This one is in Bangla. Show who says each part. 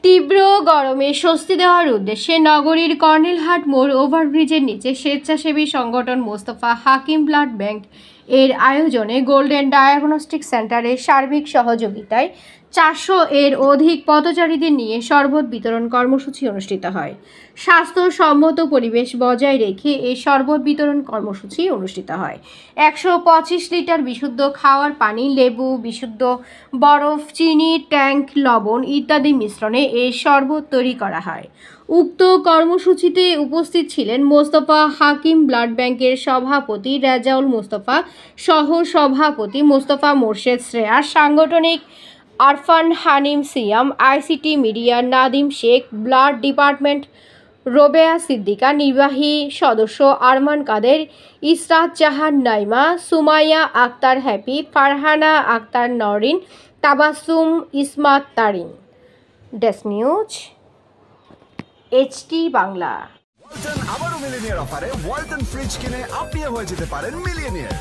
Speaker 1: তীব্র গরমে স্বস্তি দেওয়ার উদ্দেশ্যে নগরীর কর্নেলহাট মোড় ওভারব্রিজের নিচে স্বেচ্ছাসেবী সংগঠন মোস্তফা হাকিম ব্লাড ব্যাংক এর আয়োজনে গোল্ডেন ডায়াগনস্টিক সেন্টারের সার্বিক সহযোগিতায় 400 এর অধিক পথচারীদের নিয়ে শরবত বিতরণ কর্মসূচি অনুষ্ঠিত হয়। স্বাস্থ্যসম্মত পরিবেশ বজায় রেখে এই শরবত বিতরণ কর্মসূচি অনুষ্ঠিত হয়। 125 লিটার বিশুদ্ধ খাওয়ার পানি, লেবু, বিশুদ্ধ বরফ, চিনি, ট্যাঙ্ক, লবণ ইত্যাদি মিশ্রণে এই শরবত তৈরি করা হয়। উক্ত কর্মসূচিতে উপস্থিত ছিলেন মোস্তফা হাকিম ব্লাড ব্যাংকের সভাপতি রেজাউল মোস্তফা, সহ সভাপতি মোস্তফা মোর্শেদ শ্রেয়া, সাংগঠনিক Arfan Hanim Siam, ICT media Nadim Sheikh, blood department Robeya Siddika, নির্বাহী সদস্য Arman Kader, Israt Jahan Naima, Sumaiya Akter Happy, Farhana Akter Norin, Tabassum Ismat Tarin. Desk news HT Bangla.
Speaker 2: Walton আবারও মিলিনিয়ার অফারে ওয়ালটন ফ্রিজ কিনে আপনিও হয়ে যেতে পারেন মিলিয়নিয়ার।